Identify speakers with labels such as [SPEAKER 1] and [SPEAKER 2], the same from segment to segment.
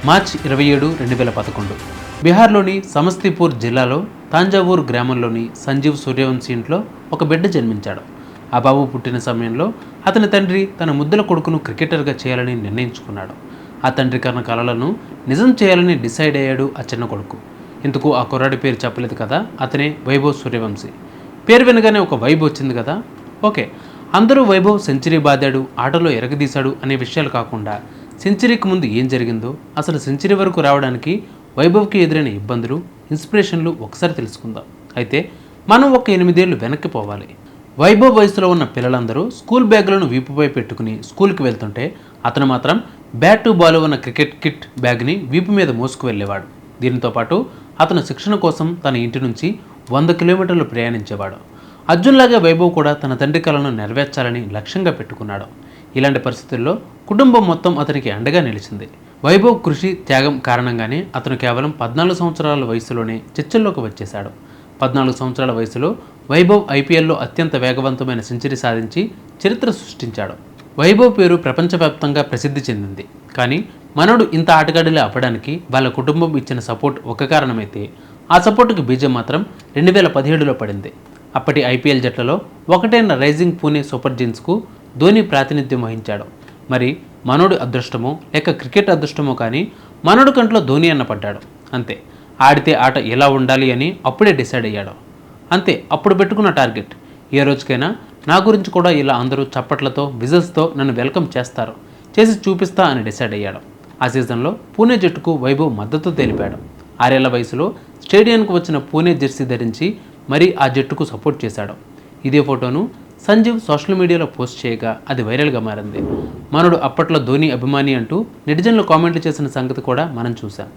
[SPEAKER 1] మార్చి 27, 2011 బీహార్లోని సమస్తీపూర్ జిల్లాలో తాంజావూర్ గ్రామంలోని సంజీవ్ సూర్యవంశీ ఇంట్లో ఒక బిడ్డ జన్మించాడు. ఆ బాబు పుట్టిన సమయంలో అతని తండ్రి తన ముద్దుల కొడుకును క్రికెటర్గా చేయాలని నిర్ణయించుకున్నాడు. ఆ తండ్రి కన్న కలలను నిజం చేయాలని డిసైడ్ అయ్యాడు ఆ చిన్న కొడుకు. ఇందుకు ఆ కుర్రాడి పేరు చెప్పలేదు కదా, అతనే వైభవ్ సూర్యవంశీ. పేరు వినగానే ఒక వైబ్ వచ్చింది కదా. ఓకే, అందరూ వైభవ్ సెంచరీ బాదాడు, ఆటలో ఎరగదీశాడు అనే విషయాలు కాకుండా సెంచరీకి ముందు ఏం జరిగిందో, అసలు సెంచరీ వరకు రావడానికి వైభవ్కి ఎదురైన ఇబ్బందులు, ఇన్స్పిరేషన్లు ఒకసారి తెలుసుకుందాం. అయితే మనం ఒక 8 ఏళ్ళు వెనక్కి పోవాలి. వైభవ్ వయసులో ఉన్న పిల్లలందరూ స్కూల్ బ్యాగులను వీపుపై పెట్టుకుని స్కూల్కి వెళ్తుంటే అతను మాత్రం బ్యాటు బాల్ ఉన్న క్రికెట్ కిట్ బ్యాగ్ని వీపు మీద మోసుకు వెళ్ళేవాడు. దీనితో పాటు అతను శిక్షణ కోసం తన ఇంటి నుంచి 100 కిలోమీటర్లు ప్రయాణించేవాడు. అర్జున్లాగే వైభవ్ కూడా తన తండ్రి కలను నెరవేర్చాలని లక్ష్యంగా పెట్టుకున్నాడు. ఇలాంటి పరిస్థితుల్లో కుటుంబం మొత్తం అతనికి అండగా నిలిచింది. వైభవ్ కృషి, త్యాగం కారణంగానే అతను కేవలం 14 సంవత్సరాల వయసులోనే చర్చల్లోకి వచ్చేశాడు. 14 సంవత్సరాల వయసులో వైభవ్ ఐపీఎల్లో అత్యంత వేగవంతమైన సెంచరీ సాధించి చరిత్ర సృష్టించాడు. వైభవ్ పేరు ప్రపంచవ్యాప్తంగా ప్రసిద్ధి చెందింది. కానీ మనోడు ఇంత ఆటగాడిలా అవ్వడానికి వాళ్ళ కుటుంబం ఇచ్చిన సపోర్ట్ ఒక కారణమైతే, ఆ సపోర్టుకి బీజం మాత్రం 2017లో పడింది. అప్పటి ఐపీఎల్ జట్లలో ఒకటైన రైజింగ్ పూణే సూపర్ జైంట్స్కు ధోని ప్రాతినిధ్యం వహించాడు. మరి మనోడి అదృష్టమో లేక క్రికెట్ అదృష్టమో కానీ మనోడి కంట్లో ధోని అన్న పడ్డాడు. అంతే, ఆడితే ఆట ఎలా ఉండాలి అని అప్పుడే డిసైడ్ అయ్యాడు. అంతే, అప్పుడు పెట్టుకున్న టార్గెట్, ఏ రోజుకైనా నా గురించి కూడా ఇలా అందరూ చప్పట్లతో, విజిల్స్తో నన్ను వెల్కమ్ చేస్తారు, చేసి చూపిస్తా అని డిసైడ్ అయ్యాడు. ఆ సీజన్లో పూణే జట్టుకు వైభవ్ మద్దతు తెలిపాడు. 6 ఏళ్ల వయసులో స్టేడియానికి వచ్చిన పూణే జెర్సీ ధరించి మరీ ఆ జట్టుకు సపోర్ట్ చేశాడు. ఇదే ఫోటోను సంజీవ్ సోషల్ మీడియాలో పోస్ట్ చేయగా అది వైరల్గా మారింది. మనోడు అప్పట్లో ధోని అభిమాని అంటూ నెటిజన్లు కామెంట్లు చేసిన సంగతి కూడా మనం చూసాం.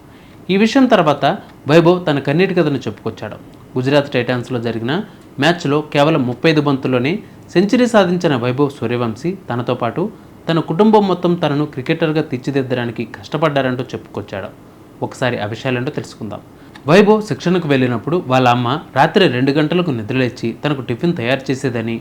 [SPEAKER 1] ఈ విషయం తర్వాత వైభవ్ తన కన్నీటి కథను చెప్పుకొచ్చాడు. గుజరాత్ టైటాన్స్లో జరిగిన మ్యాచ్లో కేవలం 35 బంతుల్లోనే సెంచరీ సాధించిన వైభవ్ సూర్యవంశీ తనతో పాటు తన కుటుంబం మొత్తం తనను క్రికెటర్గా తీర్చిదిద్దడానికి కష్టపడ్డారంటూ చెప్పుకొచ్చాడు. ఒకసారి ఆ విషయాలేంటో తెలుసుకుందాం. వైభవ్ శిక్షణకు వెళ్ళినప్పుడు వాళ్ళ అమ్మ రాత్రి 2 గంటలకు నిద్రలేచి తనకు టిఫిన్ తయారు చేసేదని,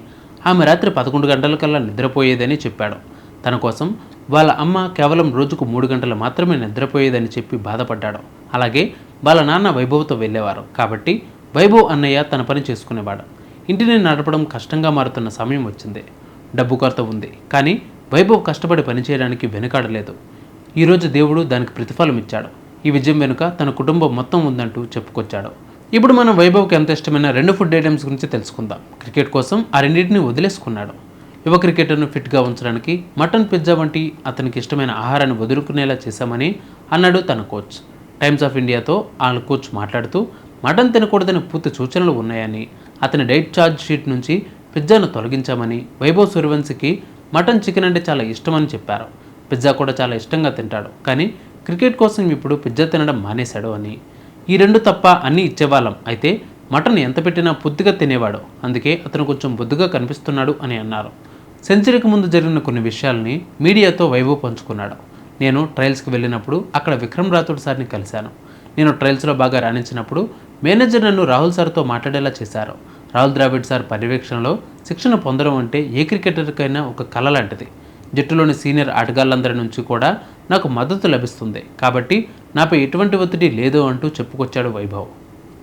[SPEAKER 1] ఆమె రాత్రి 11 గంటలకల్లా నిద్రపోయేదని చెప్పాడు. తన కోసం వాళ్ళ అమ్మ కేవలం రోజుకు 3 గంటలు మాత్రమే నిద్రపోయేదని చెప్పి బాధపడ్డాడు. అలాగే వాళ్ళ నాన్న వైభవ్తో వెళ్ళేవారు కాబట్టి వైభవ్ అన్నయ్య తన పని చేసుకునేవాడు. ఇంటిని నడపడం కష్టంగా మారుతున్న సమయం వచ్చింది. డబ్బు కొరత ఉంది, కానీ వైభవ్ కష్టపడి పనిచేయడానికి వెనుకాడలేదు. ఈరోజు దేవుడు దానికి ప్రతిఫలం ఇచ్చాడు. ఈ విజయం వెనుక తన కుటుంబం మొత్తం ఉందంటూ చెప్పుకొచ్చాడు. ఇప్పుడు మనం వైభవ్కి ఎంత ఇష్టమైన 2 ఫుడ్ ఐటమ్స్ గురించి తెలుసుకుందాం. క్రికెట్ కోసం ఆ రెండింటిని వదిలేసుకున్నాడు. యువ క్రికెటర్ను ఫిట్గా ఉంచడానికి మటన్, పిజ్జా వంటి అతనికి ఇష్టమైన ఆహారాన్ని వదులుకునేలా చేశామని అన్నాడు తన కోచ్. టైమ్స్ ఆఫ్ ఇండియాతో ఆ కోచ్ మాట్లాడుతూ మటన్ తినకూడదని పూర్తి సూచనలు ఉన్నాయని, అతని డైట్ ఛార్జ్ షీట్ నుంచి పిజ్జాను తొలగించామని, వైభవ్ సూర్యవంశీకి మటన్, చికెన్ అంటే చాలా ఇష్టమని చెప్పారు. పిజ్జా కూడా చాలా ఇష్టంగా తింటాడు, కానీ క్రికెట్ కోసం ఇప్పుడు పిజ్జా తినడం మానేశాడు అని. ఈ 2 తప్ప అన్నీ ఇచ్చేవాళ్ళం, అయితే మటన్ ఎంత పెట్టినా పూర్తిగా తినేవాడు, అందుకే అతను కొంచెం బొద్దుగా కనిపిస్తున్నాడు అని అన్నారు. సెంచరీకి ముందు జరిగిన కొన్ని విషయాల్ని మీడియాతో వైభవ్ పంచుకున్నాడు. నేను ట్రయల్స్కి వెళ్ళినప్పుడు అక్కడ విక్రమ్ రాథోడ్ సార్ని కలిశాను. నేను ట్రయల్స్లో బాగా రాణించినప్పుడు మేనేజర్ నన్ను రాహుల్ సార్తో మాట్లాడేలా చేశారు. రాహుల్ ద్రావిడ్ సార్ పర్యవేక్షణలో శిక్షణ పొందడం అంటే ఏ క్రికెటర్కైనా ఒక కళ లాంటిది. జట్టులోని సీనియర్ ఆటగాళ్ళందరి నుంచి కూడా నాకు మద్దతు లభిస్తుంది, కాబట్టి నాపై ఎటువంటి ఒత్తిడి లేదు అంటూ చెప్పుకొచ్చాడు వైభవ్.